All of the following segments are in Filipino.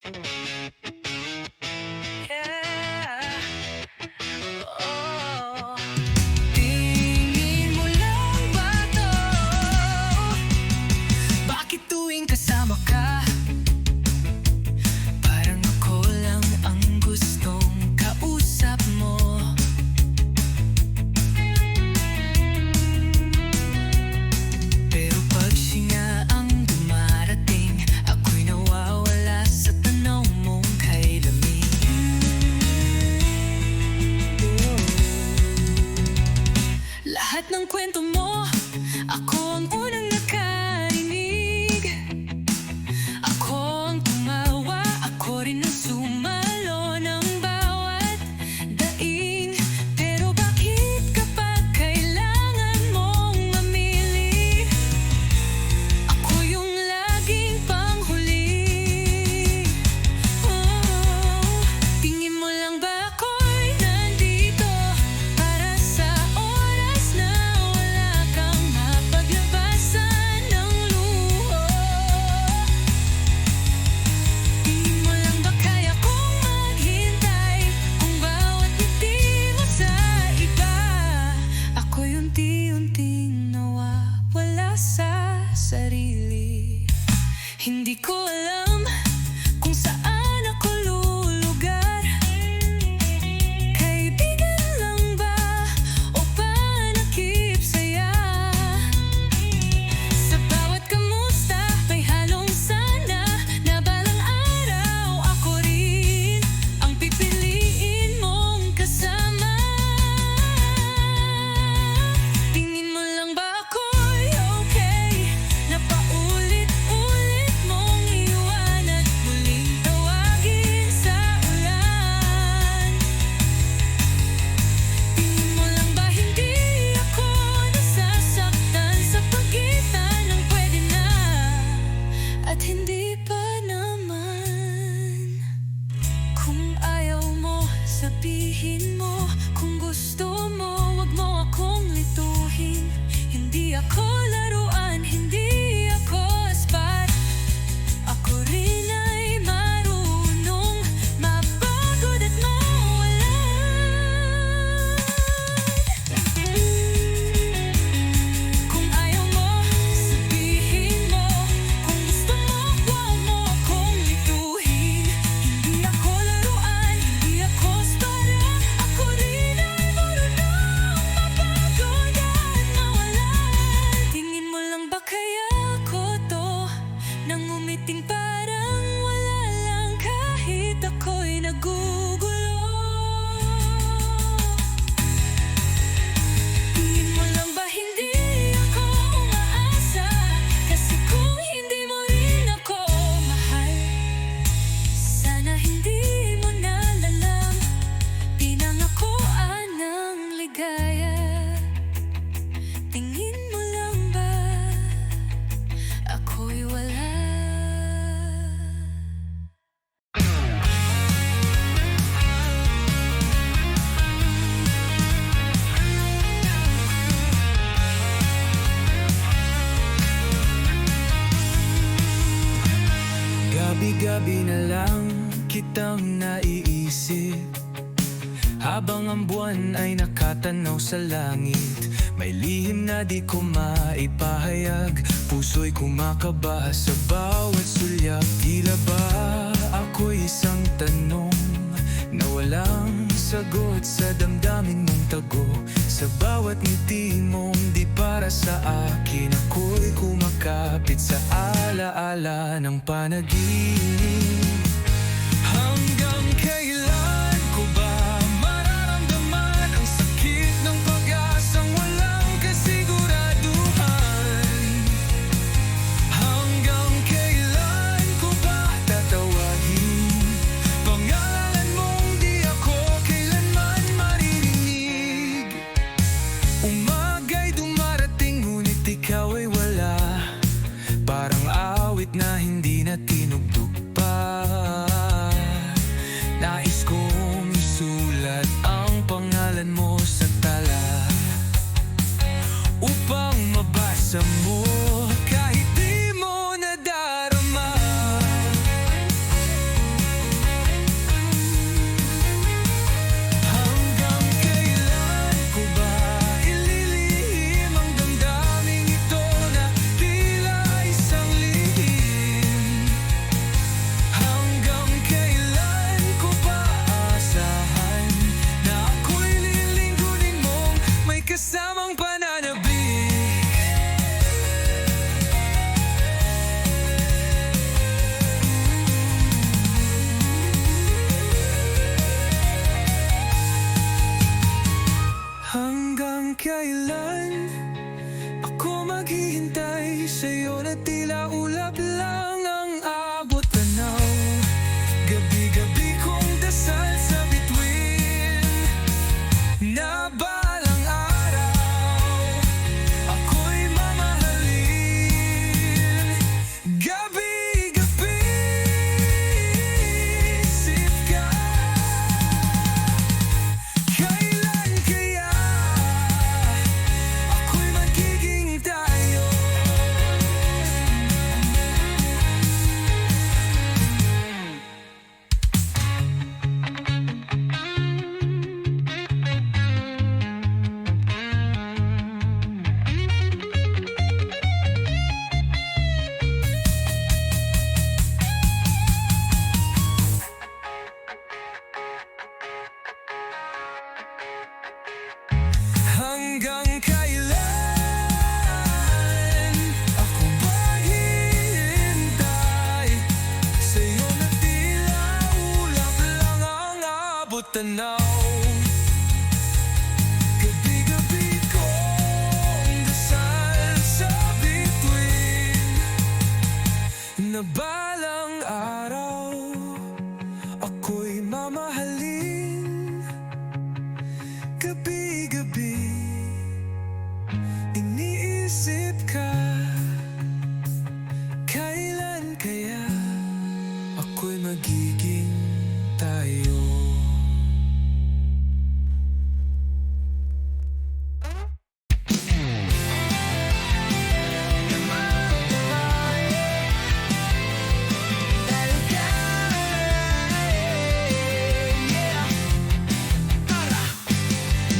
Yeah. Oh. Tingin mo lang ba 'to? Bakit tuwing kasama ka, parang ako lang ang gustong kausap mo? Pero pag siya ang dumarating, ako'y nawawala sa tanaw mong kay lamig. Lahat ng kwento mo, ako ang unang nakarinig. Ako ang tumawa, ako rin ang sumalo ng bawat daing. Pero bakit kapag kailangan mong mamili, ako yung laging panghuli? Oh, tingin mo lang ba ako'y nandito para sa oras na wala kang mapaglabasan ng luho? Tingin mo lang ba kaya kong maghintay kung bawat ngiti mo sa iba? Ako'y unti-unting nawawala sa sarili. Hindi ko alam kung saan ako lulugar. Kaibigan lang ba o panakip saya? Sa bawat kamusta may halong sana, na balang araw ako rin ang pipiliin mong kasama. Tingin mo lang ba ako'y okay na paulit-ulit mong iwan at muling tawagin sa ulan? Tingin mo lang ba hindi ako nasasaktan sa pagitan ng pwede na at hindi pa naman? Kung ayaw mo, sabihin mo. Kung gusto mo, wag mo akong lituhin. Hindi ako laruan, hindi ako spot. Ako rin ay marunong mapagod at mawalan. Kung ayaw mo, sabihin mo. Kung gusto mo, wag mo akong lituhin. Hindi ako laruan, hindi ako spot. Ako rin ay marunong mapagod at mawalan. Tingin mo lang ba kaya ako to, nang umiting parang wala lang kahit ako'y nagugulo? Tingin mo lang ba hindi ako umaasa? Kasi kung hindi mo rin ako mahal, sana hindi mo nalalam pinangakoan ng ligaya. Tingin mo lang ba ako'y wala? Gabi-gabi na lang kitang naiisip, habang ang buwan ay nakatanaw sa langit. May lihim na di ko maipahayag, puso'y kumakaba sa bawat sulyap. Tila ba ako'y isang tanong na walang sagot sa damdamin mong tago? Sa bawat ngiti mong di para sa akin, ako'y kumakapit sa alaala ng panaginip. Hanggang kailan ko ba mararamdaman ang sakit ng pag-asang walang kasiguraduhan? Hanggang kailan ko ba tatawagin pangalan mong di ako kailanman maririnig? Umaga'y dumarating ngunit ikaw ay wala, parang awit na hindi na tinugtog pa. tanaw. Gabi-gabi kong dasal sa bituin na balang araw ako'y mamahalin. Gabi-gabi iniisip ka, kailan kaya ako'y magiging tayo.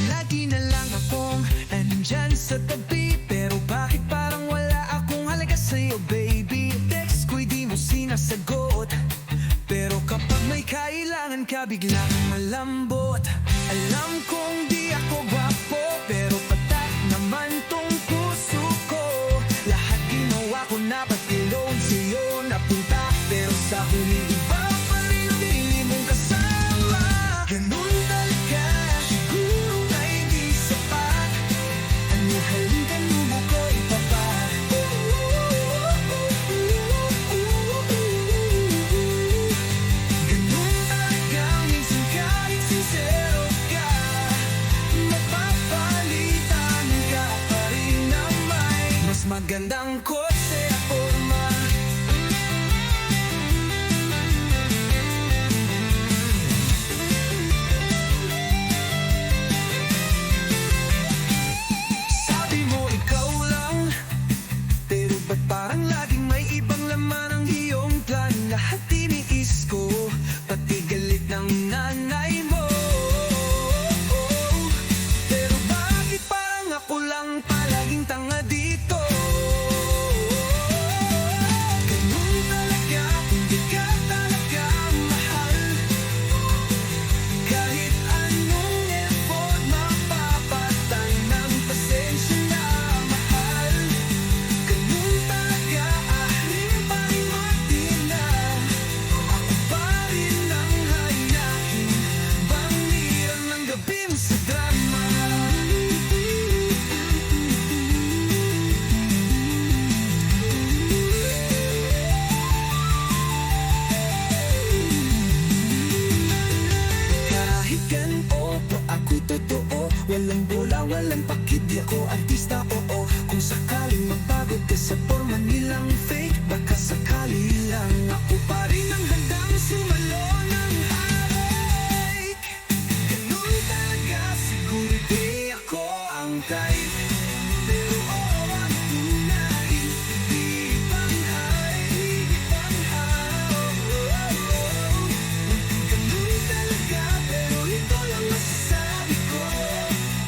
Lagi na lang akong andyan sa tabi, pero bakit parang wala akong halaga sa'yo, baby? Text ko'y di mo sinasagot, pero kapag may kailangan ka biglang malambot. Alam kong di ako gwapo, pero patak naman tong puso ko. Lahat ginawa ko na pati loan sa'yo napunta, pero sa huli iba pa rin ang pinili mong kasama. Ganun talaga, siguro ay di sapat. Ano halikan mo ko ipapa? Ganun talaga, minsan kahit sincero ka, mapapalitan ka pa rin na may mas magandang kotse at forma. Sabi mo ikaw lang, pero ba't parang laging may ibang laman ang iyong plan? Lahat tiniis ko, pati galit ng nanay mo. Pero bakit parang ako lang palaging tanga dito? Ganun talaga, hindi ka talaga mahal. Kahit anong effort, mapapatay ng pasensya na mahal. Ganun talaga, ahring pa rin matina. Ako pa rin ang hayakin, bangiran ng gabing sa drama. Kahit ganito po ako'y totoo, walang bola, walang pakid, di ako artista, oo. Kung sakaling magbago ka sa forma nilang fake, baka sakali lang ako pa rin ang handang sumalo ng halik. Ganun talaga, siguro di ako ang type, pero oo ang tunay. Di panghay, di panghay. Ganun talaga, pero ito lang masasabi ko,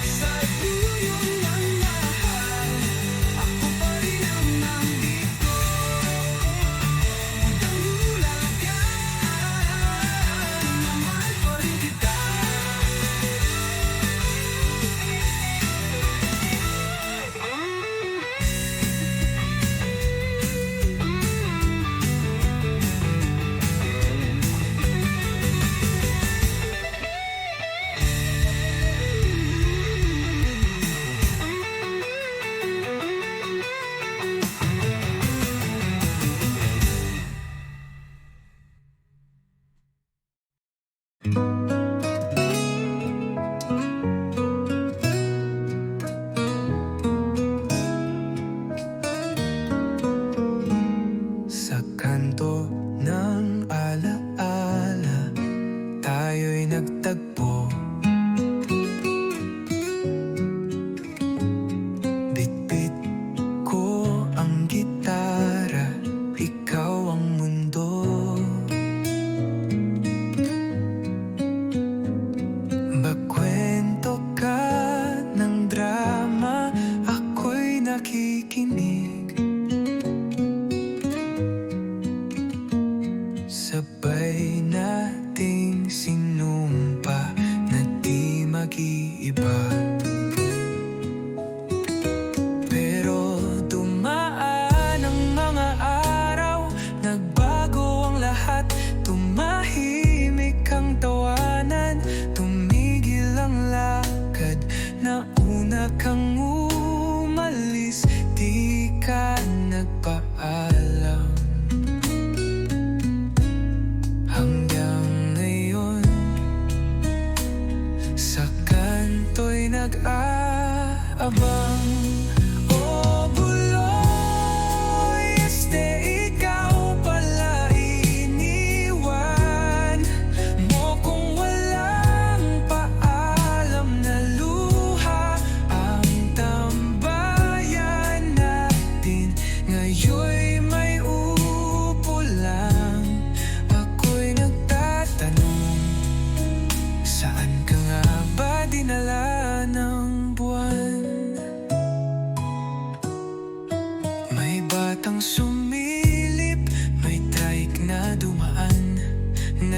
sa tuyong ng mahal, ako pa rin ang nandito. Tangulang ka, mahal pa rin kita. Sa kanto ng alaala, tayo'y nagtagpo. Bitbit ko ang gitara, ikaw ang mundo. Magkwento ka ng drama, ako'y nakikinig. Sabay nating sinumpa na di mag-iiba. Pero dumaan ang mga araw, nagbago ang lahat. Tumahimik ang tawanan,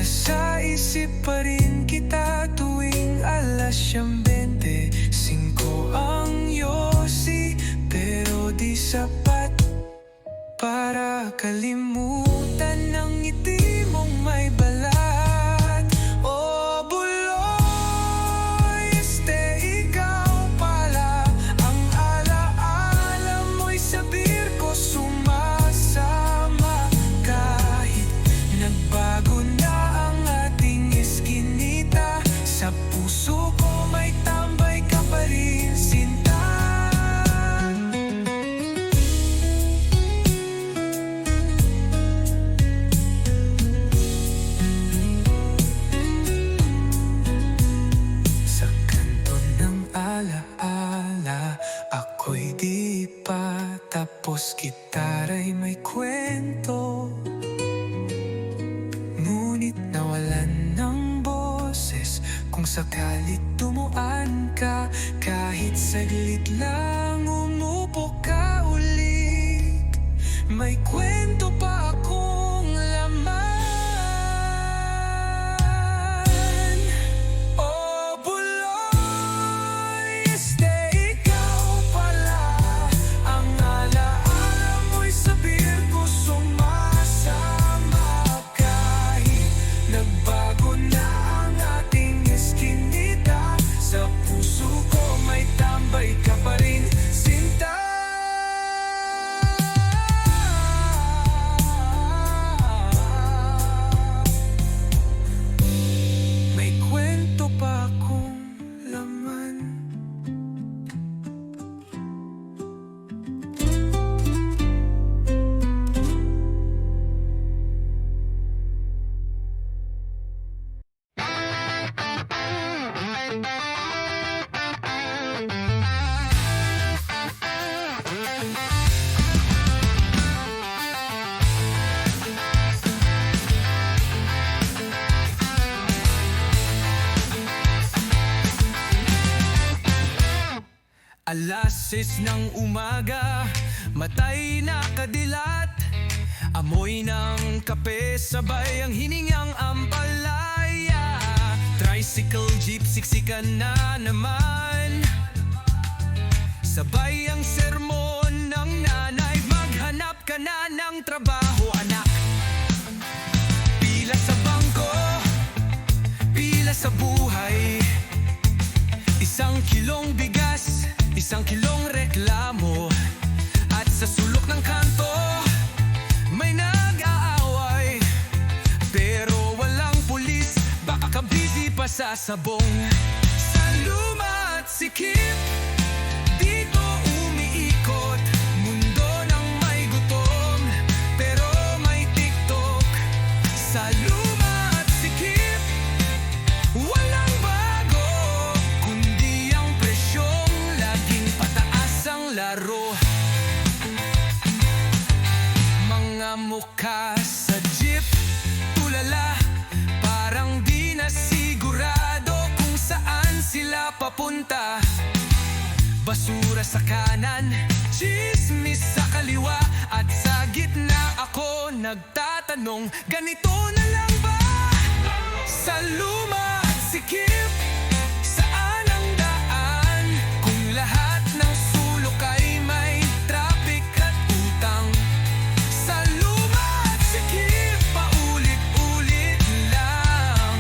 Nasa isip pa rin kita tuwing 5:25 ang yosi, pero di sapat para kalimutan ang ngiti mong may balat. Oh, buloy, ikaw pala ang alaala mo'y sa birko sumasama. Kahit nagbago na ang ating iskinita, sa puso ko may tambay ka pa rin, sinta. Sa kanto ng alaala, ako'y di pa tapos, gitara'y may kwento. Ngunit nawalan ng boses, kung sakalit tumuan ka, kahit saglit lang umupo ka ulit, may kwento pa akong laman. Oh, buloy, ikaw pala ang alaala mo'y sa birko sumasama. Kahit nagbago na ang ating iskinita, sa puso ko may tambay ka pa rin, sinta. May kwento pa akong laman. Alas 6 ng umaga, matay nakadilat, amoy ng kape sabay ang hiningang ampalaya. Tricycle, jeep, siksikan na naman, sabay ang sermon ng nanay. Maghanap ka na ng trabaho, anak. Pila sa bangko, pila sa buhay. 1 kilong bigas, 1 kilong reklamo, at sa sulok ng kanto may nag-aaway. Pero walang pulis, baka busy pa sa sabong. Sa luma at sikip, dito umiikot, mundo ng may gutom, pero may TikTok. Sa luma at sikip, walang bago, kundi ang presyong laging pataas ang laro. Mga mukha sa jeep, tulala, parang di na sigurado kung saan sila papunta. Basura sa kanan, chismis sa kaliwa, at sa gitna ako nagtatanong, ganito na lang ba? Sa luma at sikip, saan ang daan? Kung lahat ng sulok ay may traffic at utang. Sa luma at sikip, paulit-ulit lang.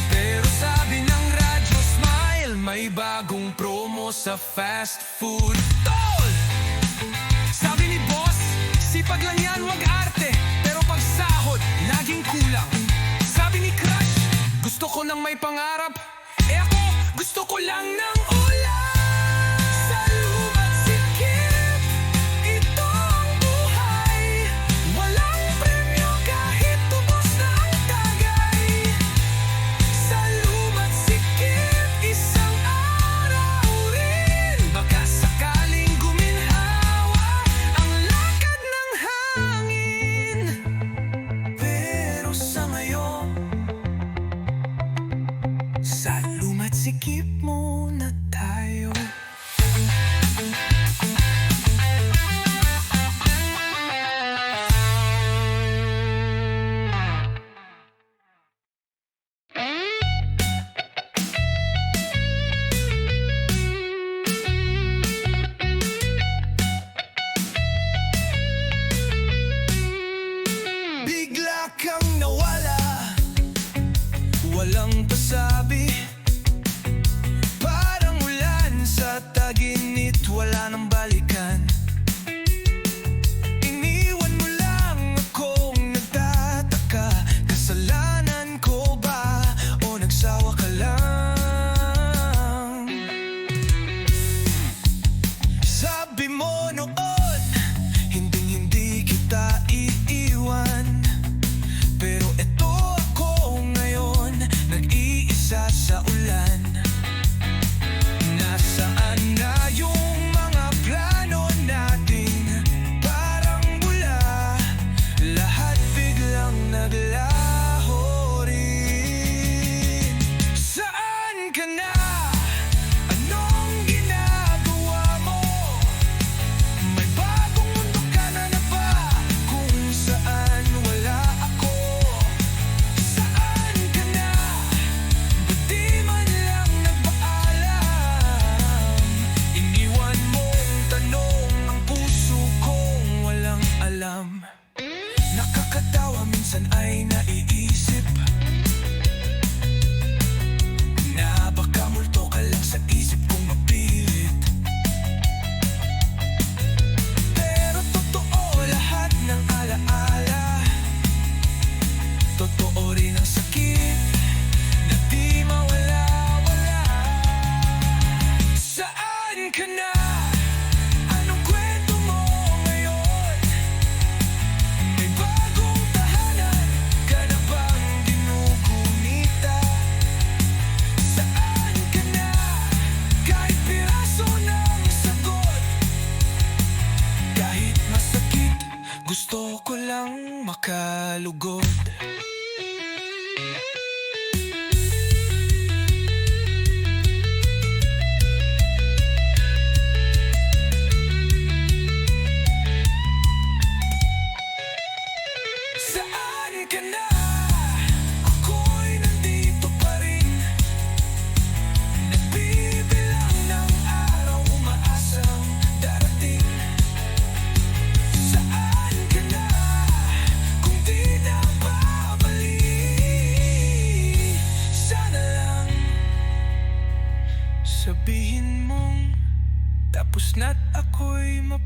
Pero sabi ng radyo Smile, may bagong promo sa fast food. Tol! Sabi ni boss, sipag lang yan, wag arte, pero pag sahod, laging kulang. Sabi ni Crush, gusto ko nang may pangarap, ako, gusto ko lang ng ulan. Sa luma't sikip, ito ang buhay. Walang premyo kahit tubos na ang tagay. Sa luma't sikip, isang araw rin, baka sakaling guminhawa ang lakad ng hangin. Pero sa ngayon, sa luma't sikip mo na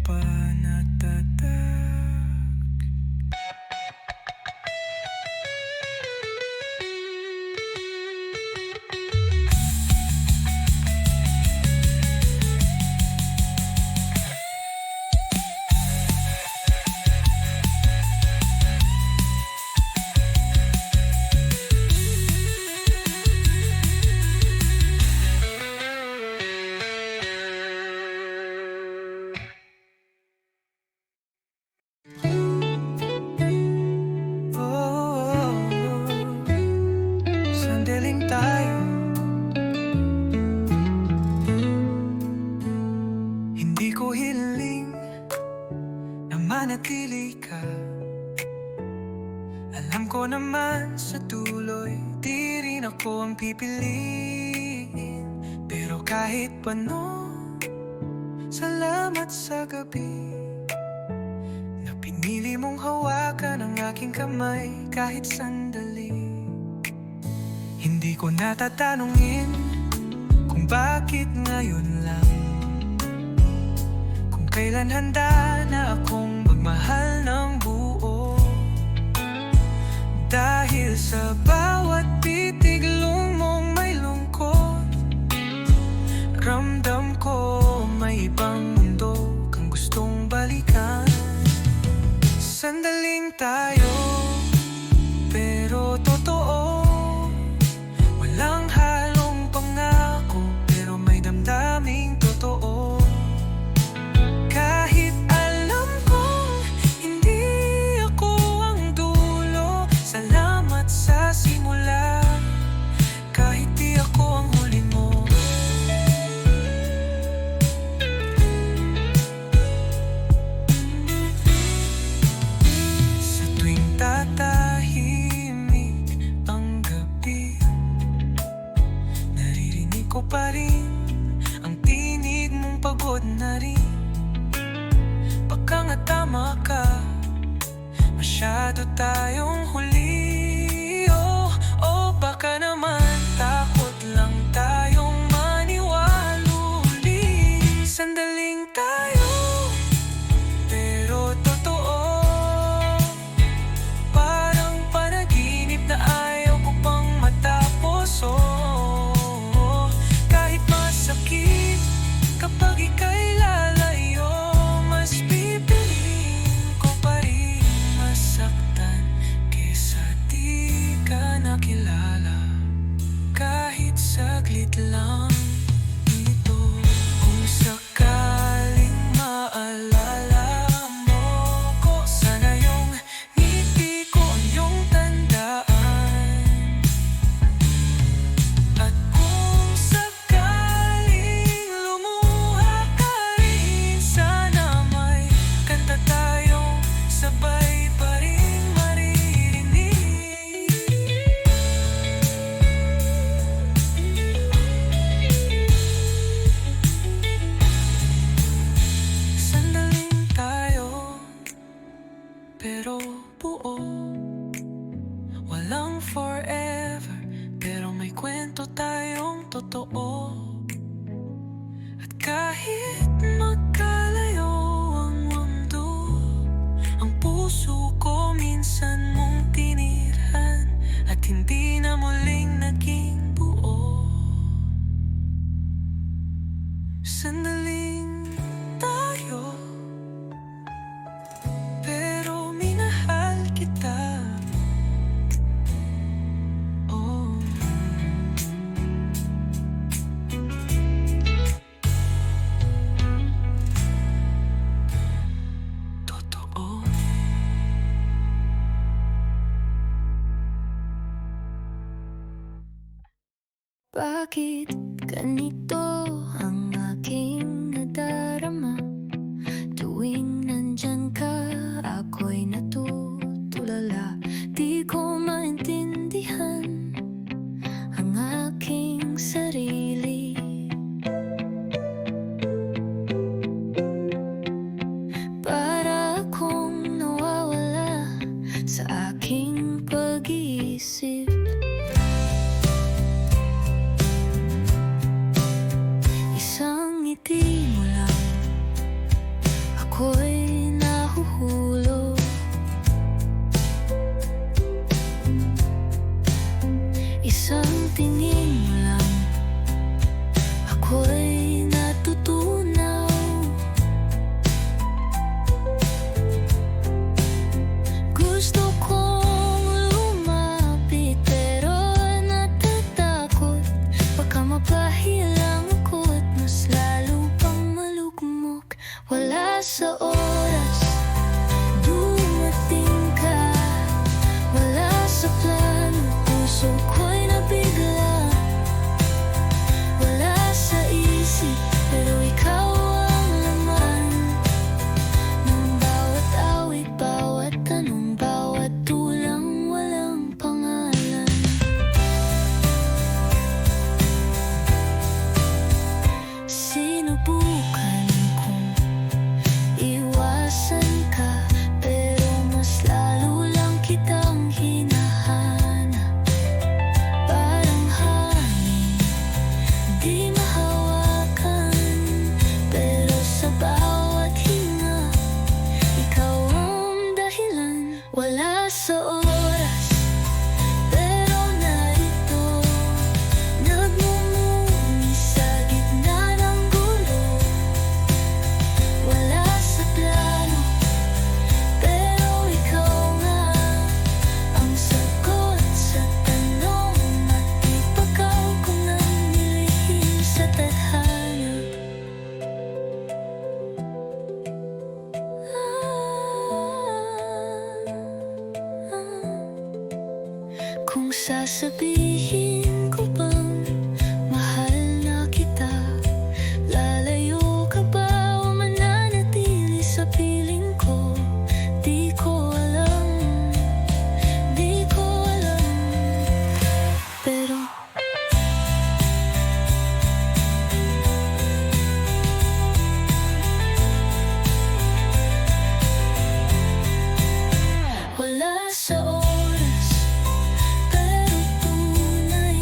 pa natatag. Sandaling tayo. Hindi ko hiling na manatili ka. Alam ko naman sa tuloy di rin ako ang pipiliin. Pero kahit paano, salamat sa gabi na pinili mong hawakan ang aking kamay kahit sandali. Hindi ko natatanungin kung bakit ngayon lang, kung kailan handa na akong magmahal ng buo. Dahil sa bawat pitig mong may lungkot, ramdam ko may ibang mundo kang gustong balikan. Sandaling tayo, pero totoo. Walang halong pangako, pero may damdaming totoo. Kahit alam kong hindi ako ang dulo, salamat sa simula. Kahit di ako ang huli mo. Sa tuwing tatahimik ang gabi, naririnig ko pa rin ang tinig mong pagod na rin. Baka nga tama ka, masyado tayong huli. Oh, baka naman takot lang tayong maniwaluli. Sandaling tayo, pero totoo. Parang panaginip na ayaw ko pang matapos. Kahit masakit kapag ika'y lalayo, mas pipiliin ko pa rin masaktan kesa di ka nakilala. Kahit saglit lang ito, kung sakaling maalala mo ko, sana yung ngiti ko ang iyong tandaan. At kung sakaling lumuha ka rin, sana may kanta tayong sabay pa rin maririnig. Sandaling tayo, pero buo. Walang forever, pero may kwento tayong totoo. At kahit magkalayo ang mundo, ang puso ko minsan mong tinirhan, at hindi na muling naging buo. Sandaling tayo, pero minahal kita. Oh, totoo. Bakit ganito ang aking nadarama? Tuwing nandyan ka, ako'y natutulala. Di ko maintindihan ang aking sarili. Para akong nawawala sa aking pag-iisip. Isang tingin mo lang, ako'y natutunaw. Gusto kong lumapit pero natatakot. Baka mapahilang ako't mas lalo pang malugmok. Wala sa oras, dumating ka. Wala sa plano, puso ko'y nabigla. Wala sa isip, pero ikaw ang laman ng bawat awit, bawat tanong, bawat tulang walang pangalan. Sinubukan kong iwasan ka, pero mas lalo lang kitang hinahanap. Parang hangin, di mahawakan, pero sa bawat hinga, ikaw ang dahilan. Wala sa oras, pero narito, nagmumuni sa gitna ng gulo. Wala sa plano, pero ikaw nga ang sagot sa tanong at ipakaw ko ng nilihim sa tadhana. Kung sasabihin ko bang mahal na kita, lalayo ka ba o mananatili sa piling ko? Di ko alam, di ko alam. Pero wala sa oras, pero tunay.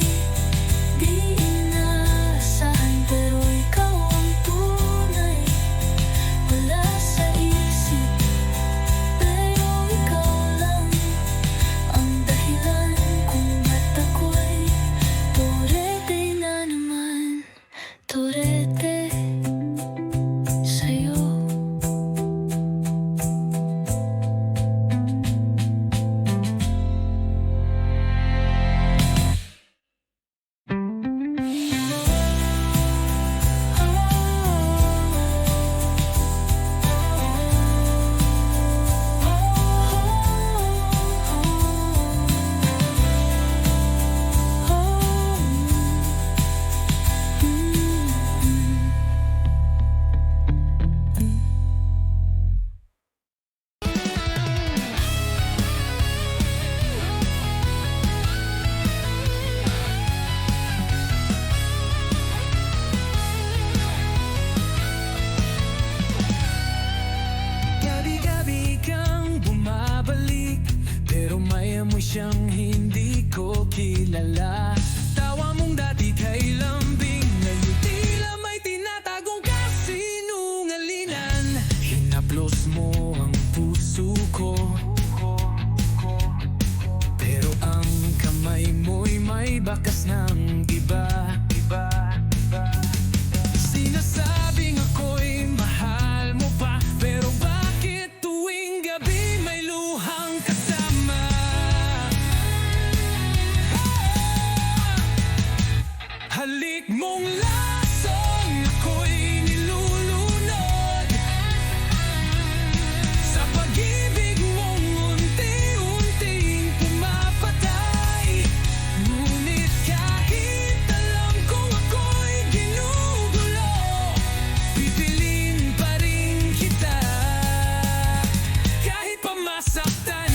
Di inaasahan, pero ikaw ang tunay. Wala sa isip, pero ikaw lang ang dahilan kung ba't ako'y turete na naman. Turete sa'yo. Gabi-gabi kang bumabalik, pero may amoy siyang hindi ko kilala. Tawa mong dati kay lambing, ngayon tila may tinatagong kasinungalingan. Hinaplos mo ang puso ko, pero ang kamay mo'y may bakas ng iba. Sinasabing ako'y mahal mo pa, pero bakit tuwing gabi may luhang kasama? Halik mong lason, ako'y nilulunod sa pag-ibig mong unti-unting pumapatay. Ngunit kahit alam kong ako'y ginugulo, pipiliin pa rin kita kahit pa masaktan.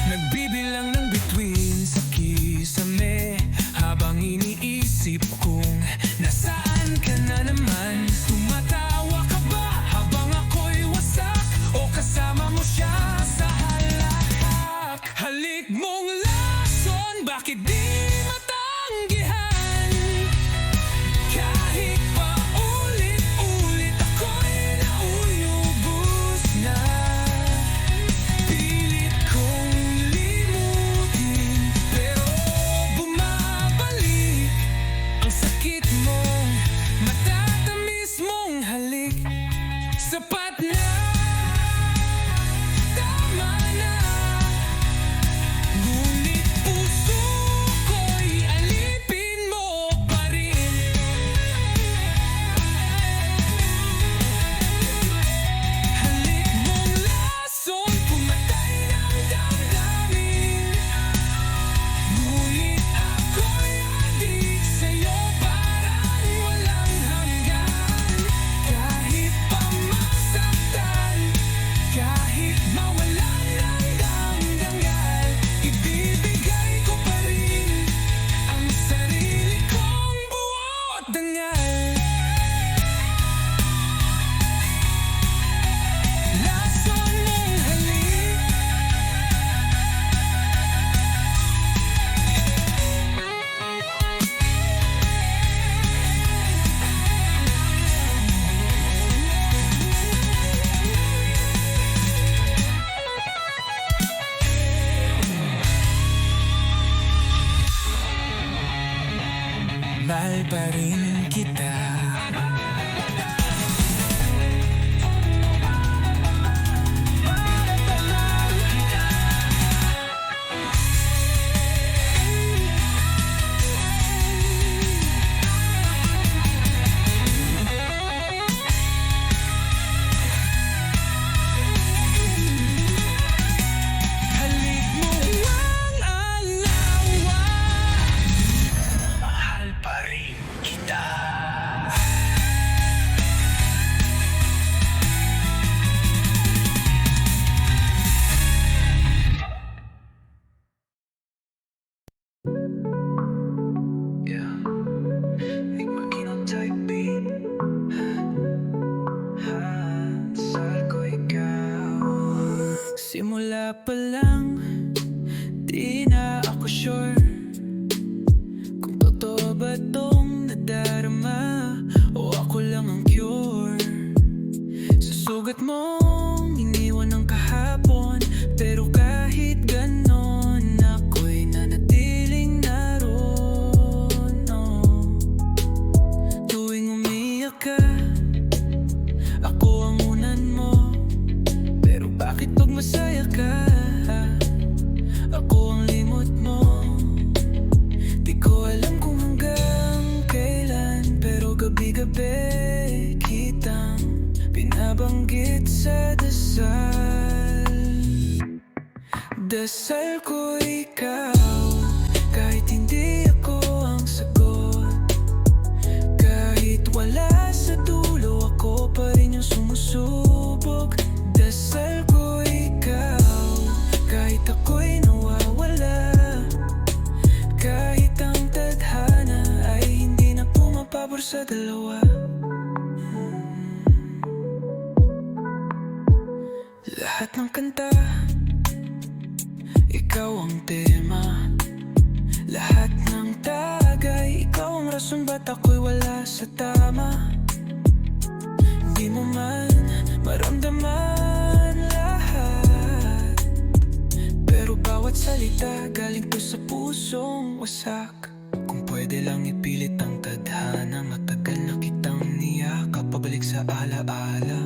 Nagbibilang ng bituin sa kisame, habang iniisip kong nasaan ka na naman. Tumatawa ka ba habang ako'y wasak, o kasama mo siya sa halahak? Halik mong lason, bakit di matanggihan? Kahit pa ulit-ulit ako'y nauubos na. Pilit ko pa rin kita. Halik mo ang alawa, Mahal pa rin kita. Yeah, ik mag-inom tayo, babe. Saan ko ikaw? simula pa lang, di na ako sure kung totoo ba tong nadarama o ako lang ang cure. Sa sugat mong iniwan ng kahapon, pero kahit ganon ako'y nanatiling naroon, oh. Tuwing umiyak ka, ako ang unan mo, pero bakit pag masaya ka, ako ang limot mo? Di ko alam kung hanggang kailan, pero gabi-gabi kitang binabanggit sa dasal. Dasal ko ikaw, kahit hindi ako ang sagot. Kahit wala sa dulo, ako pa rin yung sumusubok. Dasal ko ikaw, kahit ako'y nawawala. Kahit ang tadhana ay hindi na pumapabor sa dalawa. Lahat ng kanta, ikaw ang tema. Lahat ng tagay, ikaw ang rason ba't ako'y wala sa tama. Di mo man maramdaman lahat, pero bawat salita galing to sa pusong wasak. Kung pwede lang ipilit ang tadhana, matagal na kitang niyakap, pabalik sa alaala.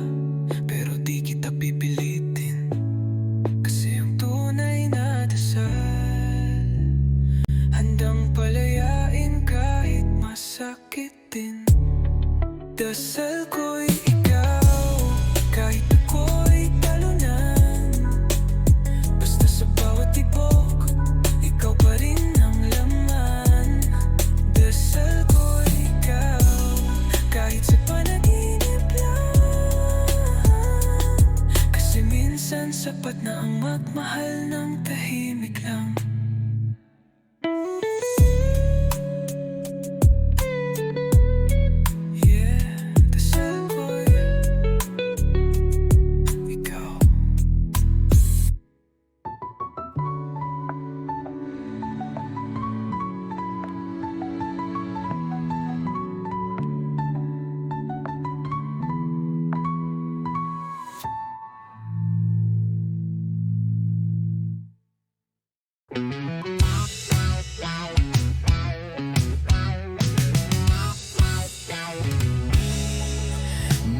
Pero di kita pipilitin, kasi ang tunay na dasal handang palayain kahit masakitin. Dasal ko'y ikaw, kahit ako'y talunan. Basta sa bawat tibok, ikaw pa rin ang laman. Dasal ko'y ikaw, kahit sa panaginip lang. Kasi minsan sapat na ang magmahal ng tahimik lang. Yeah, dasal ko'y ikaw.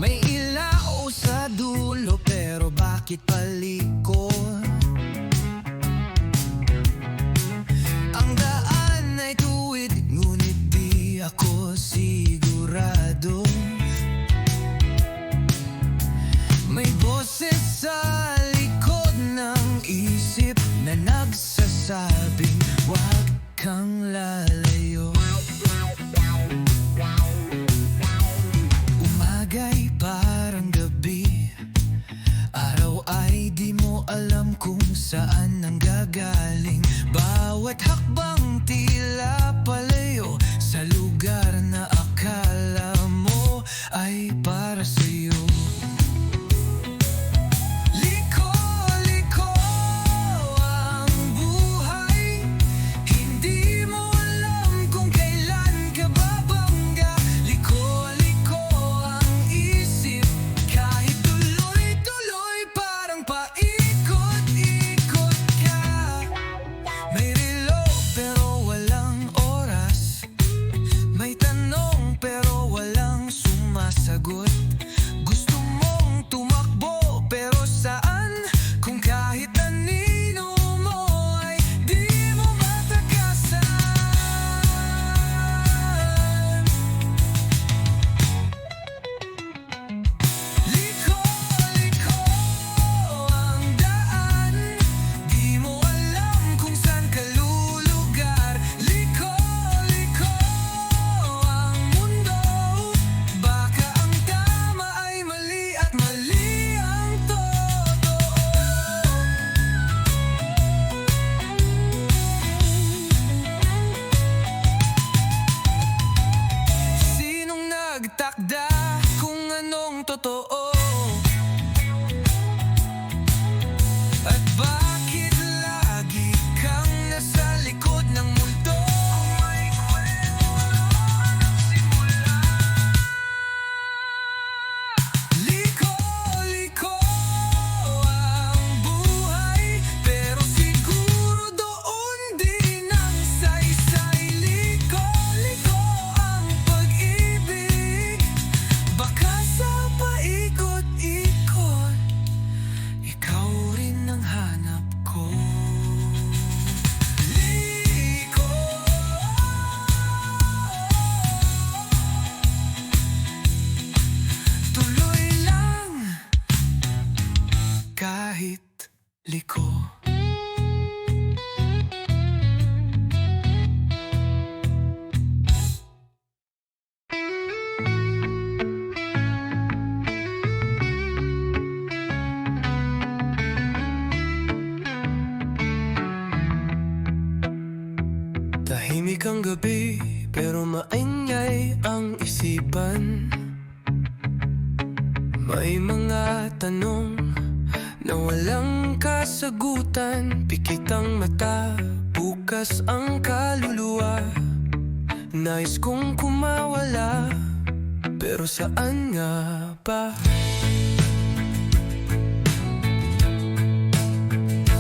May ilaw sa dulo, pero bakit palikot? Ang daan ay tuwid, ngunit di ako sigurado. May boses sa likod ng isip na nagsasabing huwag kang lalayo. Umaga'y parang gabi, araw ay di mo alam kung saan nanggagaling. Bawat hakbang tila palayo sa lugar na akala mo ay para sa'yo. Liko-liko ang buhay, hindi mo alam kung kailan ka babangga. Liko-liko ang isip, kahit tuloy-tuloy parang paikot-ikot ka. May relo pero walang oras, Tahimik ang gabi, pero maingay ang isipan. May mga tanong na walang kasagutan. Pikit ang mata, bukas ang kaluluwa. Nais kong kumawala, pero saan nga ba?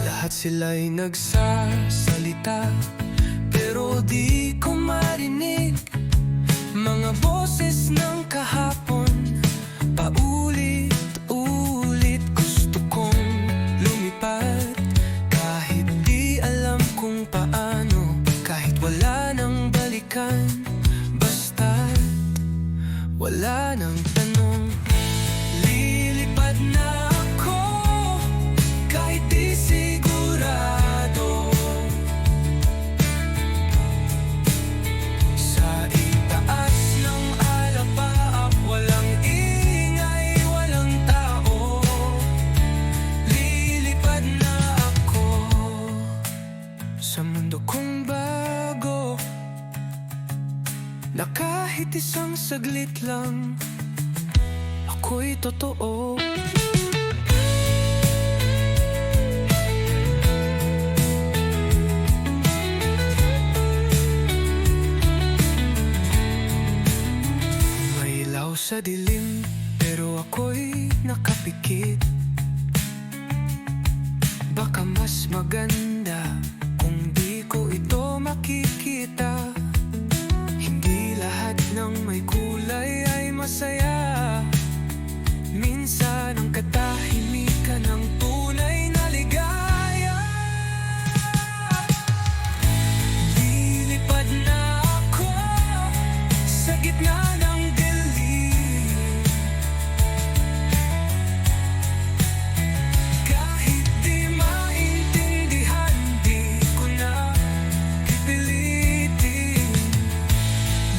Lahat sila'y nagsasalita, pero di ko marinig mga boses ng kahapon. Paulit-ulit gusto kong lumipad, kahit di alam kung paano, kahit wala nang balikan, basta't wala nang tanong. Lilipad na ako, kahit di sigurado, sa itaas ng alapaap, walang ingay, walang tao. Lilipad na ako sa mundo kong bago, na kahit isang saglit lang ako'y totoo. May ilaw sa dilim, pero ako'y nakapikit. Baka mas maganda kung di ko ito makikita. Hindi lahat ng may kulay ay masaya. Minsan ang katahimikan ng tunay na ligaya. Lilipad na ako sa gitna ng dilim, kahit di maintindihan, di ko na pipilitin.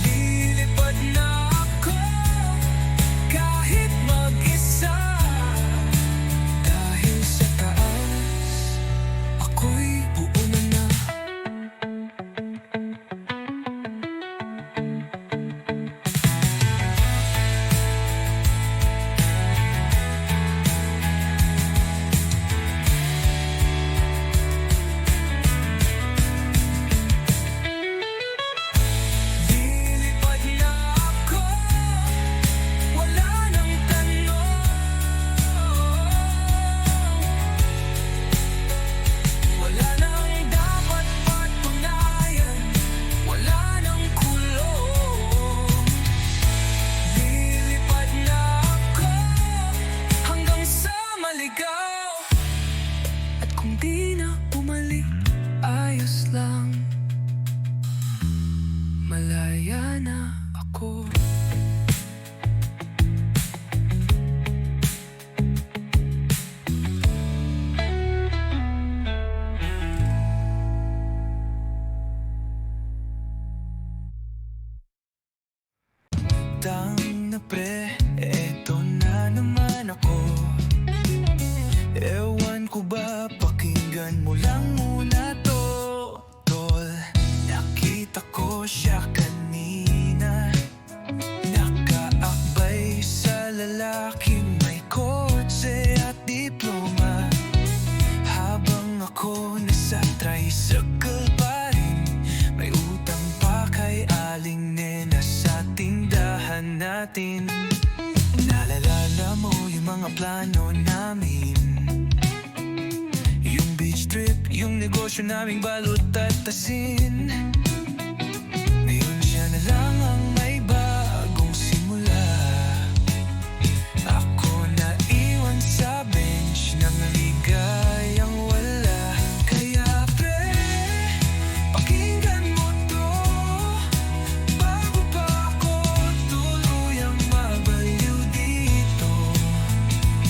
Lilipad na ako kahit mag-isa, dahil sa taas ako'y buo na. Lilipad na ako, wala nang tanong. Wala nang dapat patunayan, wala nang kulong. Lilipad na ako hanggang sa maligaw. At kung di na bumalik, ayos lang, malaya na ako. Tang na pre, eto na naman ako. Ewan ko ba, pakinggan mo lang muna to, tol. Nakita ko siya kanina, nakaakbay sa lalaking may kotse at diploma. Habang ako nasa tricycle pa rin, may utang pa kay Aling Nena sa tindahan natin. Naalala mo yung mga plano namin, yung beach trip, yung negosyo naming balot at asin. Ngayon siya na lang ang may bagong simula. Ako na iwan sa bench ng ligayang wala. Kaya pre, pakinggan mo to, bago pa ako tuluyang mabaliw dito.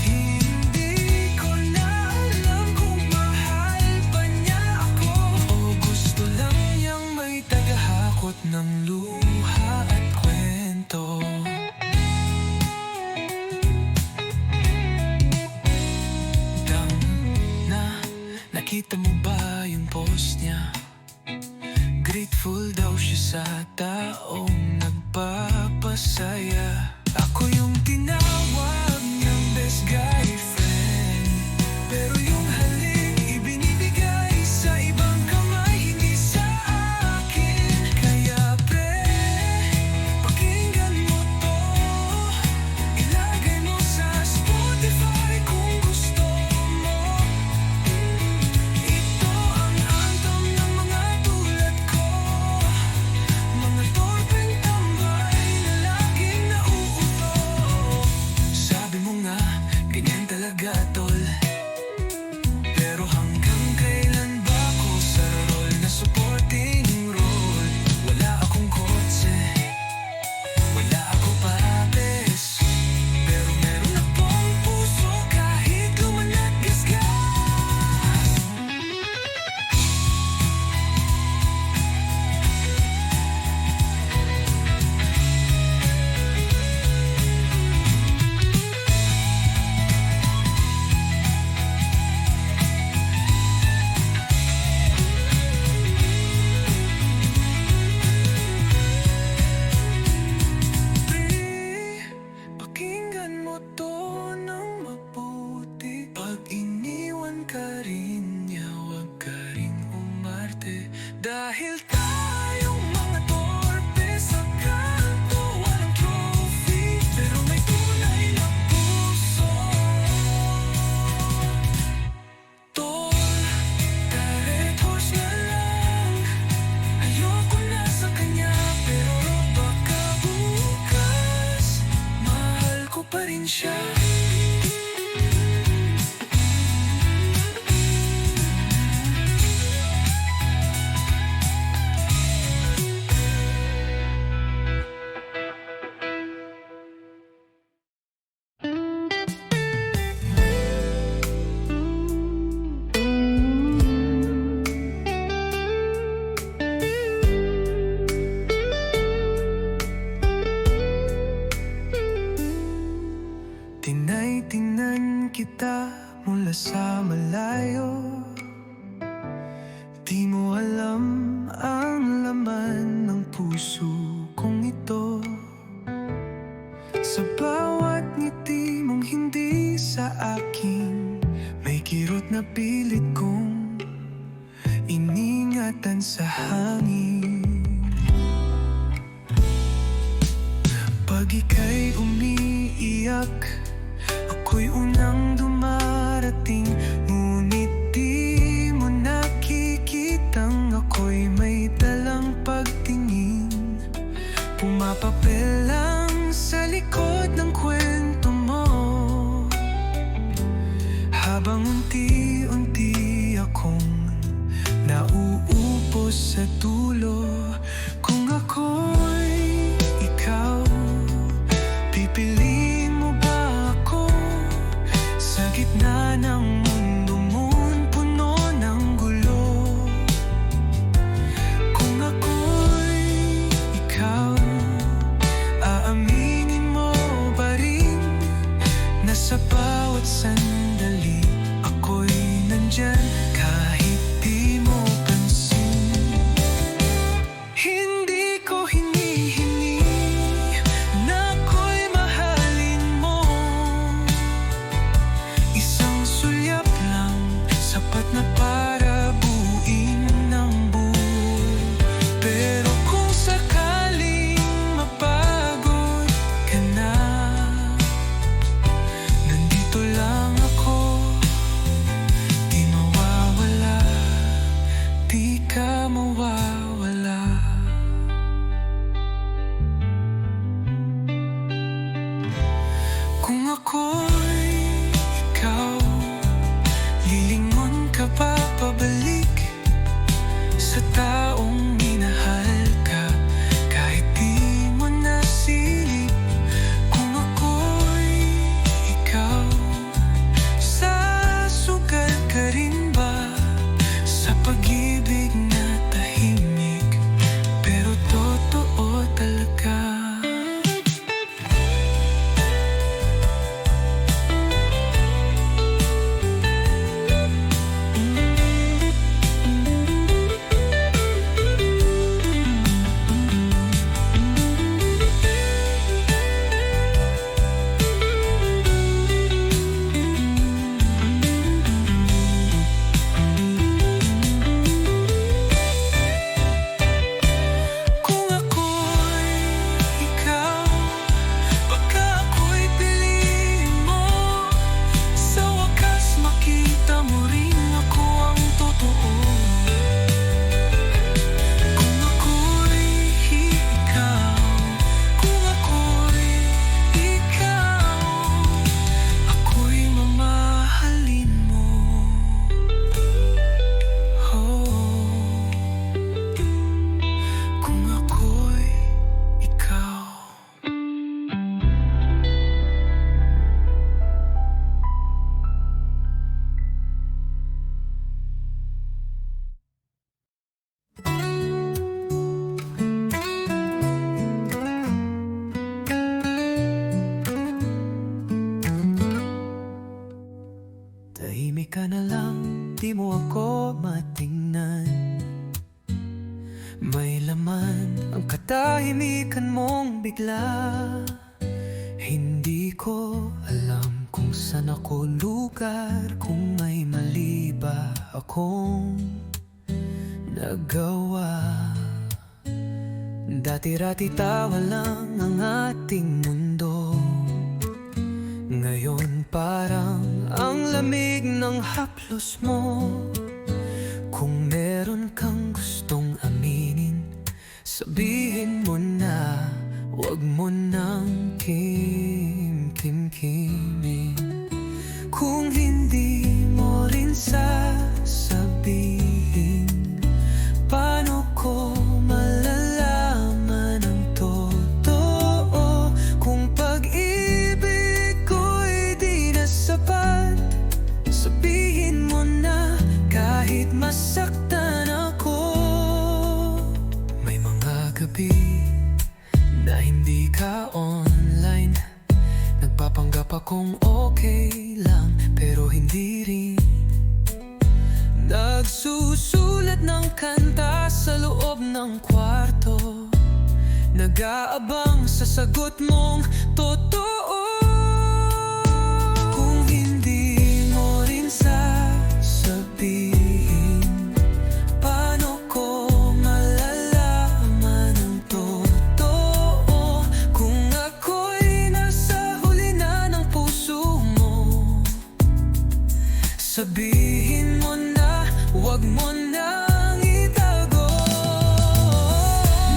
Hindi ko na alam kung mahal ba niya ako, o gusto lang niyang may tagahakot ng luha at kwento. Nakita mo ba yung post niya? Grateful daw siya sa taong nagpapasaya. Ako yung tinawag niyang best guy friend, pero yung halik ibinibigay sa ibang kamay, hindi sa akin. Kaya pre, pakinggan mo to, ilagay mo sa Spotify kung gusto mo. Ito ang anthem ng mga tulad ko, mga torpeng tambay na laging nauuto. Sabi mo nga, ganyan talaga tol, pero hanggang kailan ba ako sa role na supporting role? Wala akong kotse, wala ako pares, pero meron akong puso kahit lumanagis ka. Pakinggan mo to ng mabuti. Pag iniwan ka rin niya, huwag ka rin umarte. Dahil tayong mga torpe sa kanto, walang trophy, pero may tunay na puso. Tol, direct horse na lang. Ayoko na sa kanya, pero baka bukas mahal ko pa rin siya. Tinay-tingnan kita mula sa malayo, di mo alam ang laman ng puso kong ito. Sa bawat ngiti mong hindi sa akin, may kirot na pilit kong iningatan sa hangin. Pag ika'y umiiyak, ako'y unang dumarating, ngunit di mo nakikitang ako'y may dalang pagtingin. Pumapapel lang sa likod ng kwento mo, habang unti-unti akong nauupos sa dulo. Kung ako'y ikaw, pipiliin mo ba ako sa mo ako matingnan. May laman ang katahimikan mong bigla. Hindi ko alam kung saan ako lugar, kung may mali ba akong nagawa. Dati-rati tawa lang ang ating mundo. Ngayon parang ang lamig ng haplos mo. Kung meron kang gustong aminin, sabihin mo na, wag mo nang kim-kim-kimin. Kung hindi mo rin sasabihin, paano ko malalaman ang totoo? Kung pag-ibig ko'y di na sapat, sabihin mo na kahit masaktan ako. May mga gabi na hindi ka online, nagpapanggap akong okay lang, pero hindi rin. Nagsusulat ng kanta sa loob ng kwarto, nag-aabang sa sagot mong totoo. Kung hindi mo rin sasabihin, paano ko malalaman ang totoo? Kung ako'y nasa huli na ng puso mo, sabihin mo na, wag mo nang itago.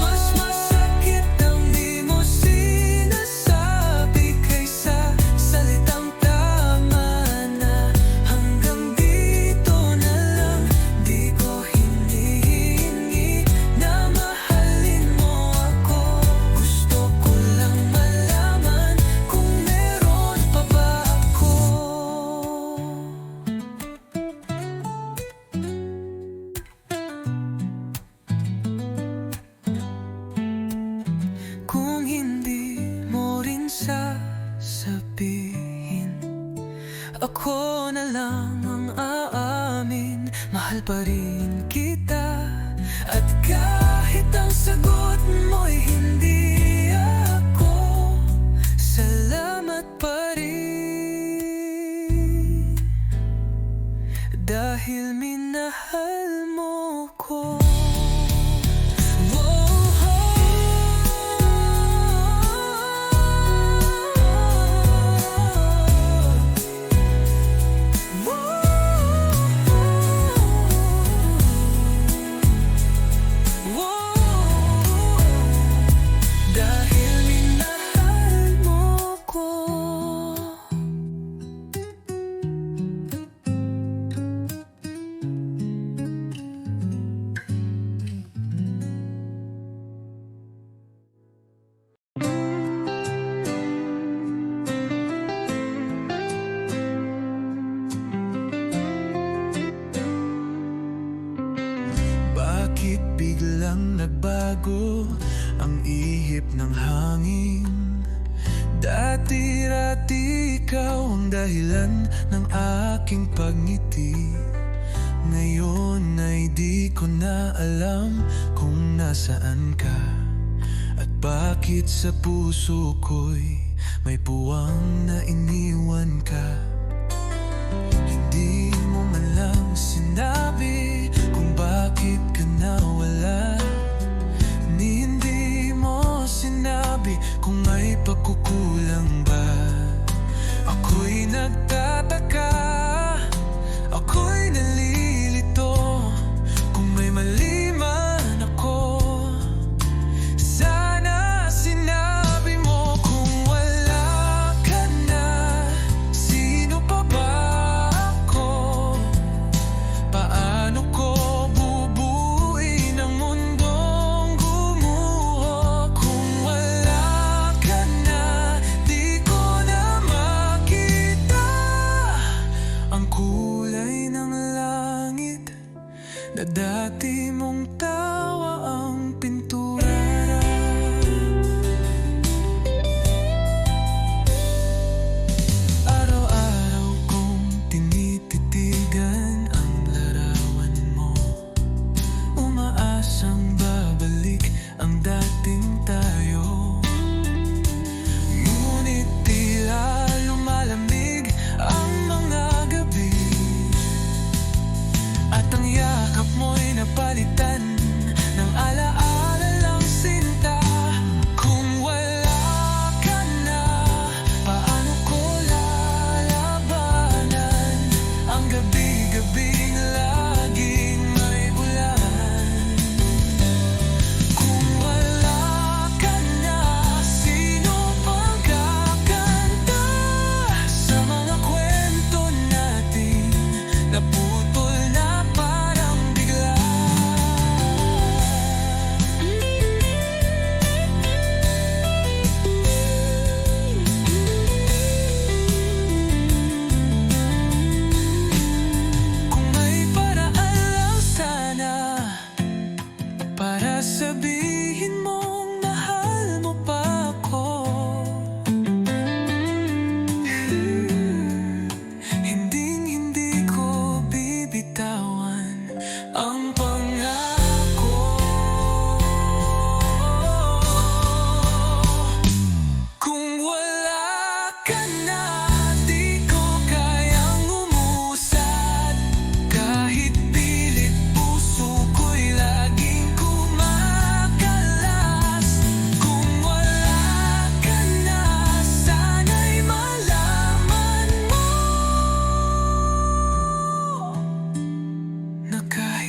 Mas masakit ang di mo sinasabi kaysa salitang tama na. Hanggang dito na lang, di ko hinihingi na mahalin mo ako. Gusto ko lang malaman kung meron pa ba ako. Kung hindi mo rin sasabihin, ako na lang ang aamin, mahal pa rin kita. At kahit ang sagot mo'y hindi ako, salamat pa rin, dahil minahal mo ko. Dahil minahal mo ko. Bakit biglang nagbago ang ihip ng hangin? Dati-rati ikaw ang dahilan ng aking pagngiti. Ngayon ay di ko na alam kung nasaan ka, at bakit sa puso ko'y may puwang na iniwan ka. Hindi mo man lang sinabi kung bakit ka nawala, ni hindi mo sinabi kung may pagkukulang ba. Ako'y nagtataka, ako'y nalilito, kung may mali man ako, sana sinabi mo. Kung wala ka na, sino pa ba ako? Paano ko bubuuin ang mundong gumuho? Kung wala ka na, di ko na makita ang kulay ng langit na dati mong tawa ang pintura. Araw-araw kong tinititigan ang larawin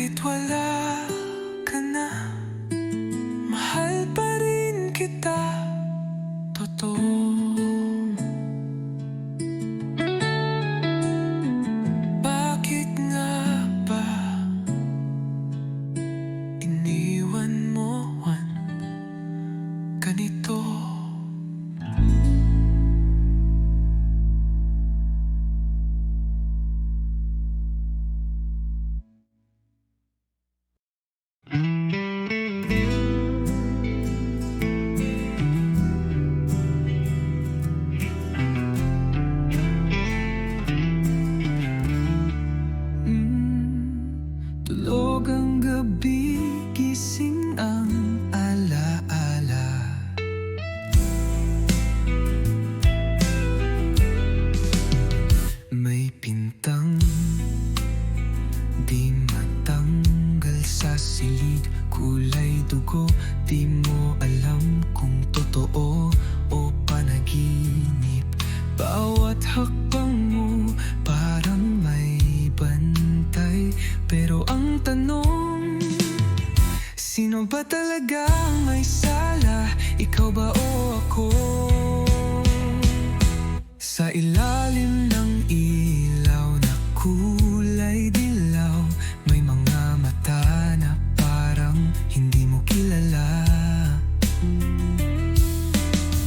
Kahit wala ka na, mahal pa rin kita, totoo. Bakit nga ba iniwan mo man ganito? Tulog ang gabi, gising ang alaala. May pintang di matanggal sa silid, kulay dugo, di mo alam kung totoo o panaginip. Bawat hakbang mo parang may bantay, pero ang tanong, sino ba talaga ang may sala? Ikaw ba o ako? Sa ilalim ng ilaw na kulay dilaw, may mga mata na parang hindi mo kilala.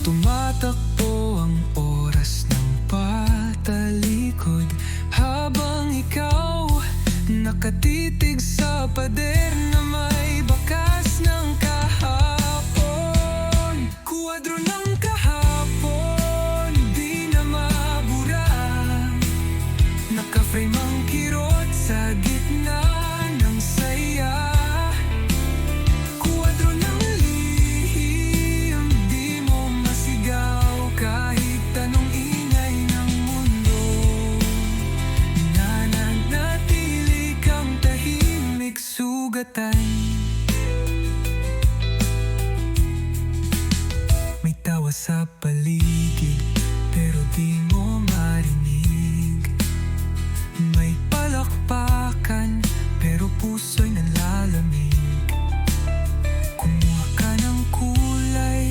Tumatakbo ang oras ng patalikod, habang ikaw nakatitig sa pader na may bakas ng kahapon. Kuwadro ng kahapon, di na mabura. Naka-frame ang kirot sa gitna ng saya. Kuwadro ng lihim, di mo masigaw kahit anong ingay ng mundo. Nananatili kang tahimik, sugatan. May tawa sa paligid, pero di mo marinig. May palakpakan, pero puso'y nalalamig. Kumuha ka ng kulay,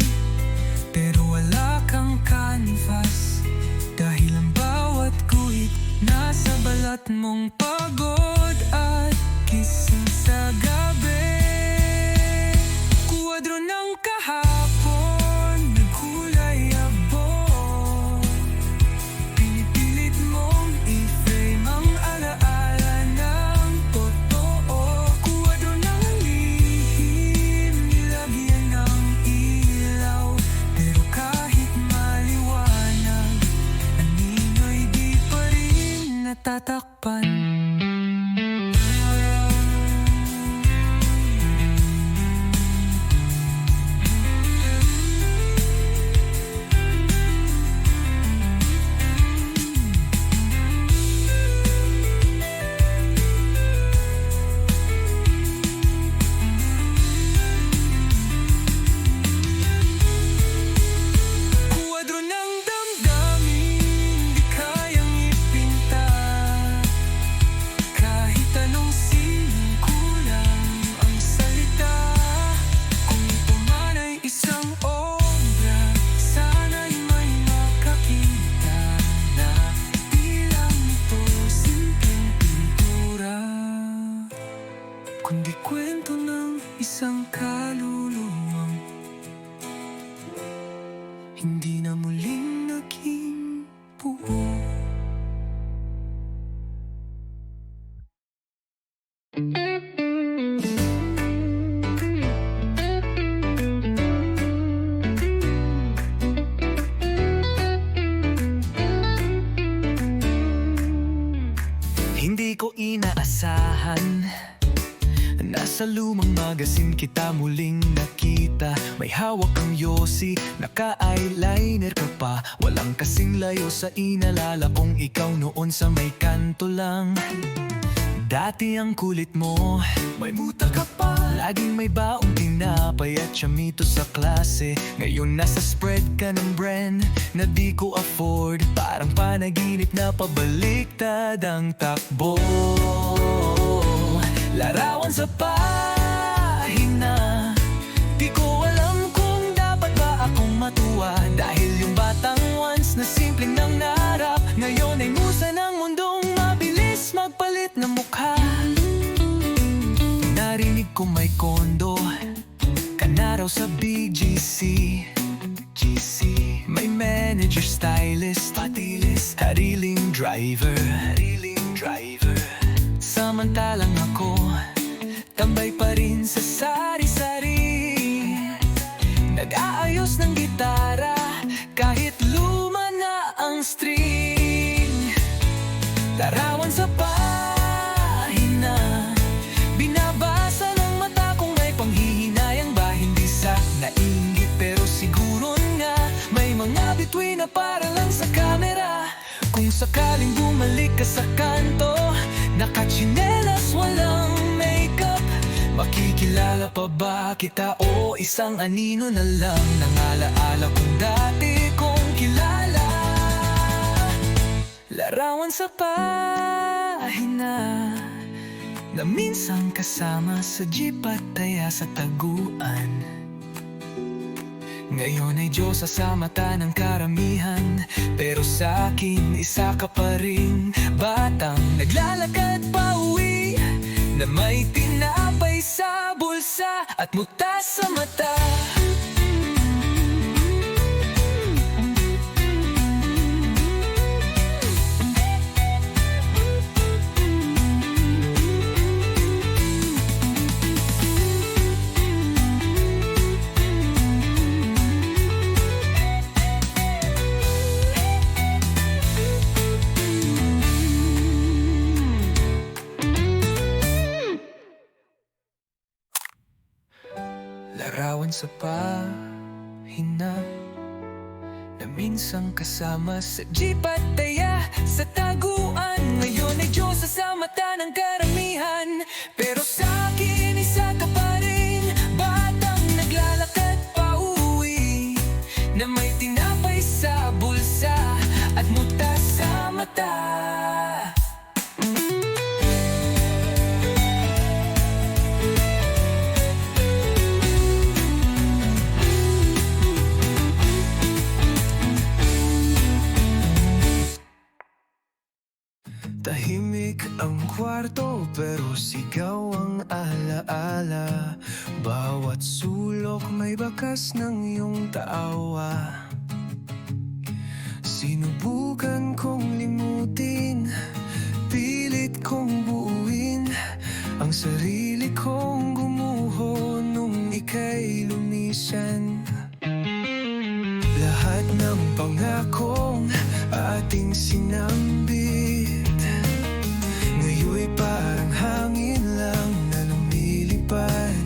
pero wala kang canvas. Dahil ang bawat guhit nasa balat mong pagod at gising sa gabi. Kuwadro ng kahapon, nagkulay abo. Pinipilit mong i-frame ang alaala ng totoo. Kuwadro ng lihim, nilagyan ng ilaw. Pero kahit maliwanag, anino'y di pa rin natatakpan. Kuwadro ng damdamin, di kayang ipinta. Kahit anong sining kulang ang salita. Kung ito man ay isang obra, sana'y may makakita na di lang ito simpleng pintura, kundi kwento ng isang kaluluwang hindi na muling naging buo. Hindi ko inaasahan, nasa lumang magasin kita muling nakita. May hawak kang yosi, naka-eyeliner ka pa. Walang kasing layo sa inalala kong ikaw noon sa may kanto lang. Dati ang kulit mo, may muta ka pa. Laging may baong tinapay at chamito sa klase. Ngayon nasa spread ka ng brand na di ko afford. Parang panaginip na pabaliktad ang takbo. larawan sa pahina. Di ko alam kung dapat ba akong matuwa, dahil yung batang once na simpleng nangarap, ngayon ay musa ng mundong mabilis magpalit ng mukha. Narinig ko may kondo ka na raw sa BGC. May manager, stylist, patilis, hariling driver. Samantalang ako, tambay pa rin sa sari-sari, nag-aayos ng gitara kahit luma na ang string. Larawan sa pahina, binabasa ng mata kung may panghihinayang ba, hindi sa nainggit pero siguro nga may mga bituin na para lang sa camera. Kung sakaling bumalik ka sa kanto, nakatsinelas, walang makeup, makikilala pa ba kita o isang anino na lang ng alaala kung dati kong kilala? Larawan sa pahina, na minsan kasama sa jeep at taya sa taguan. Ngayon ay Diyosa sa mata ng karamihan, pero sa akin isa ka pa rin batang naglalakad pa uwi, na may tinapay sa bulsa at muta sa mata. Larawan sa pahina, na minsang kasama sa jeep at taya sa taguan. Ngayon ay Diyosa sa mata ng karamihan, pero sa akin isa ka pa rin batang naglalakad pa uwi, na may tinapay sa bulsa at muta sa mata. Tahimik ang kwarto pero sigaw ang alaala, bawat sulok may bakas ng iyong tawa. Sinubukan kong limutin, pilit kong buuin ang sarili kong gumuho nung ika'y lumisan. Lahat ng pangakong ating sinambit, ngayon'y parang hangin lang na lumilipad.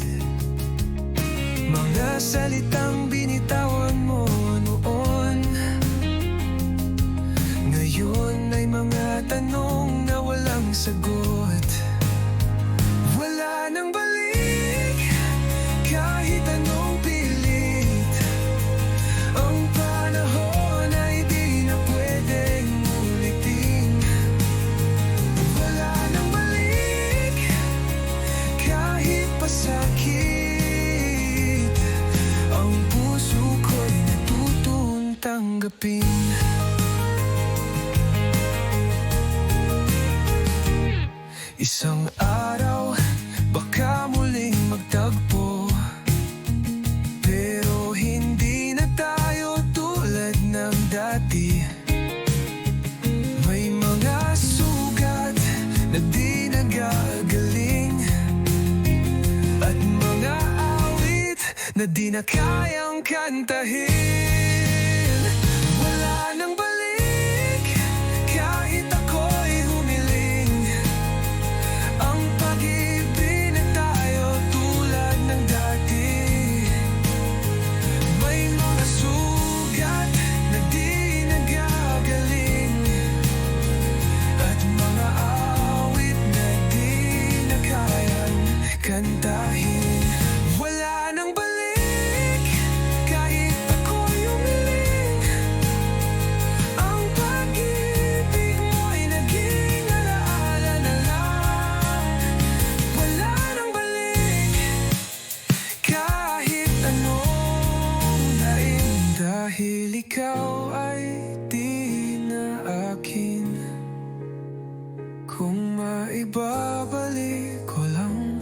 Mga salitang binitawan mo noon, ngayon ay mga tanong na walang sagot. Wala nang balik kahit anong pilit, ang panahon ay di na pwedeng ulitin. Wala nang balik kahit pasakit, ang puso ko'y natutong tanggapin. Isang araw, baka muling magtagpo, pero hindi na tayo tulad ng dati. May mga sugat na di nagagaling, at mga awit na di na kayang kantahin. Wala nang balik kahit ako'y humiling, ang pag-ibig na tayo tulad ng dati. May mga sugat na di nagagaling, at mga awit na di na kayang kantahin. Wala nang balik kahit ako'y ikaw ay di na akin, kung maibabalik ko lang,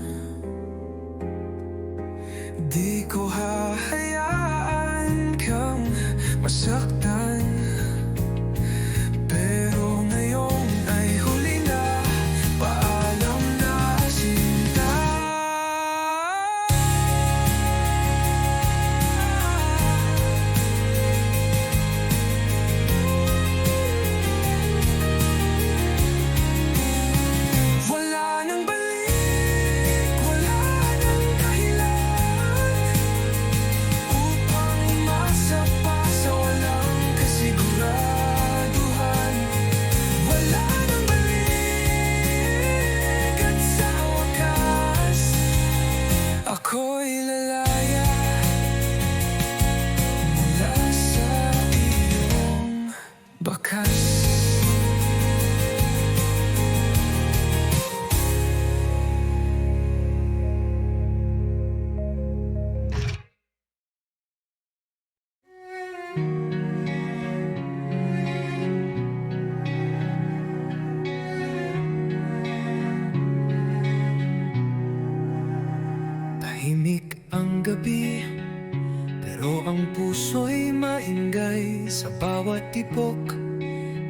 di ko hahayaan kang masaktan. Pero ngayon ay huli na, paalam na sinta. Wala nang balik, wala nang dahilan upang umasa pa sa walang kasiguraduhan. Wala nang balik at sa wakas ako'y lalaya mula sa iyong bakas. Tahimik ang gabi, pero ang puso'y maingay. Sa bawat tibok,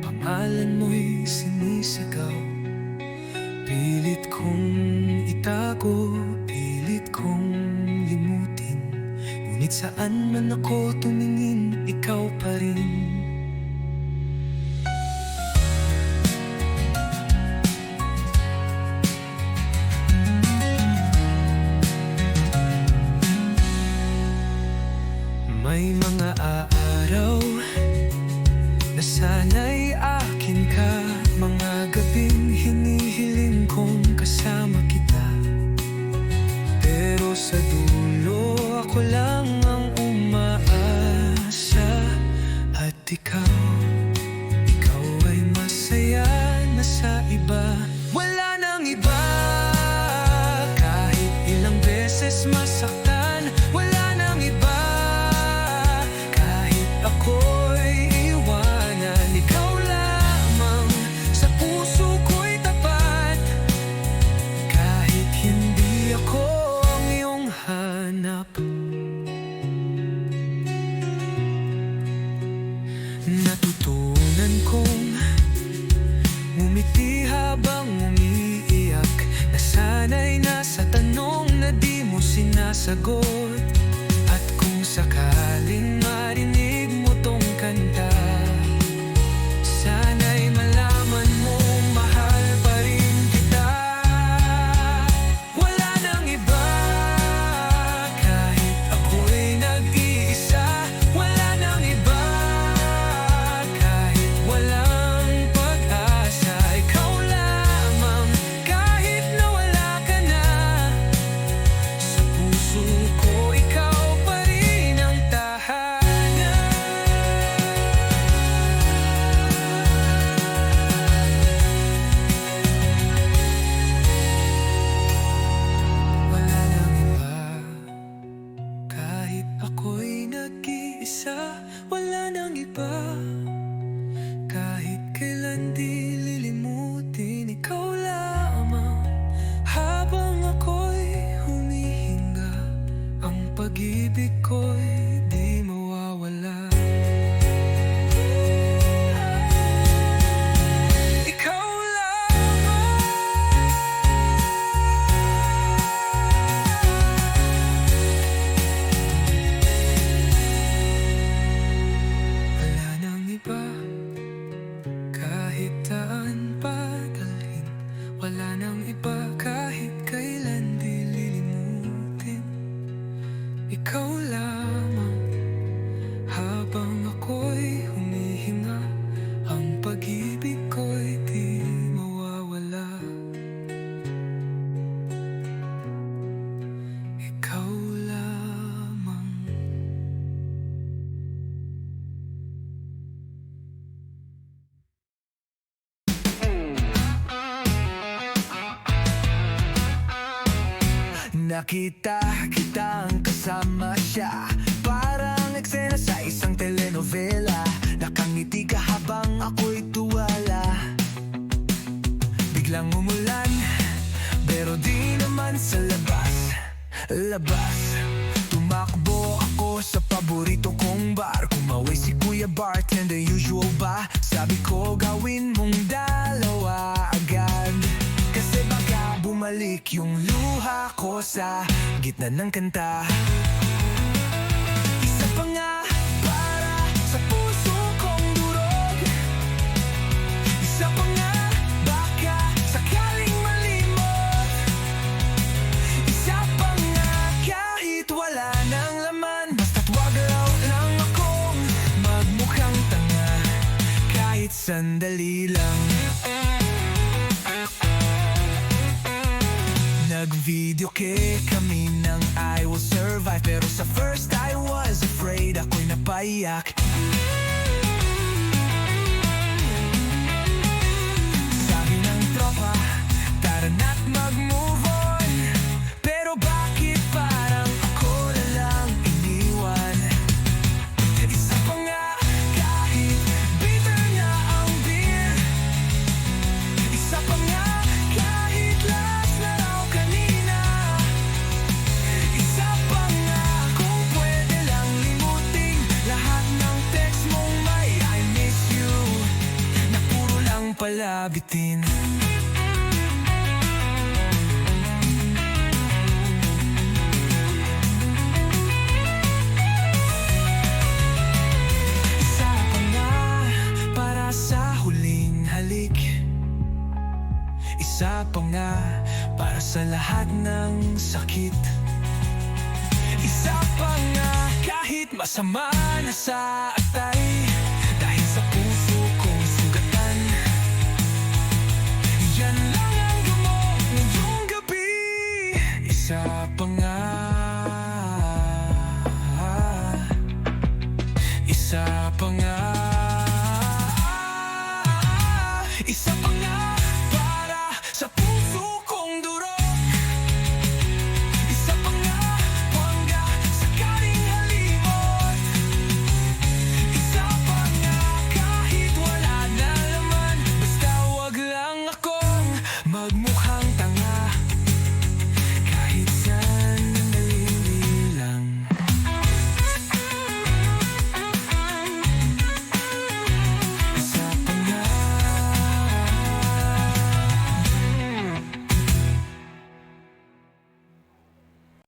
pangalan mo'y sinisigaw. Pilit kong itago, pilit kong limutin, ngunit saan man ako tumingin, ikaw pa rin. May mga araw na sana'y akin ka, mga gabing hinihiling kong kasama kita. Pero sa dulo ako lang ang umaasa, at ikaw ay masaya na sa iba. Wala nang iba, kahit ilang beses masaktan. Wala nang iba, kahit ako'y iwanan. Ikaw lamang sa puso ko'y tapat, kahit hindi ako ang iyong hanap. Natutunan kong ngumiti habang umiiyak, nasanay na sa tanong na di mo sinasagot. At kung sakaling marinig mo tong kanta, sana'y malaman mo mahal pa rin kita. Wala nang iba, kahit ako'y nag-iisa. Wala nang iba, kahit walang pag-asa. Ikaw lamang, kahit nawala ka na, sa puso ko ikaw pa rin ang tahanan. Wala nang iba, kahit ako'y nag-iisa. Wala nang iba, kahit kailan di lilimutin. Ikaw lamang, habang ako'y humihinga, ang pag-ibig ko'y di mawawala. Ikaw lamang. Wala nang iba, kahit saan pa dalhin. Wala nang iba, kahit kailan di lilimutin. Ikaw lamang, habang ako'y humihinga, ang pag-ibig ko'y di mawawala. Ikaw lamang. Nakita kitang kasama siya, parang eksena sa isang telenovela. Nakangiti ka habang ako'y tuwala. Biglang umulan, pero di naman sa labas. Tumakbo ako sa paborito kong bar. Kumaway si Kuya Bartender, usual ba? Sabi ko gawin mong dalawa agad, kasi baka bumalik yung luha ko sa gitna ng kanta. Isa pa nga para sa puso kong durog. Isa pa nga baka sakaling malimot. Isa pa nga kahit wala nang laman. Basta't wag raw lang akong magmukhang tanga kahit sandali lang. Nag-video kami ng I Will Survive, pero sa first I was afraid. Ako'y napaiyak. Sabi ng tropa, tara na't mag-move on. Pero bakit parang ako na lang iniwan? Isa pa nga kahit bitter na ang beer. Isa pa nga kahit last na raw kanina. Isa pa nga kung pwede lang limutin lahat ng text mong may I miss you, na puro lang pala bitin. Isa pa nga para sa huling halik. Isa pa nga para sa lahat ng sakit. Isa pa nga kahit masama na sa atay, dahil sa puso kong sugatan. Yan lang ang gamot ngayong gabi. Isa pa nga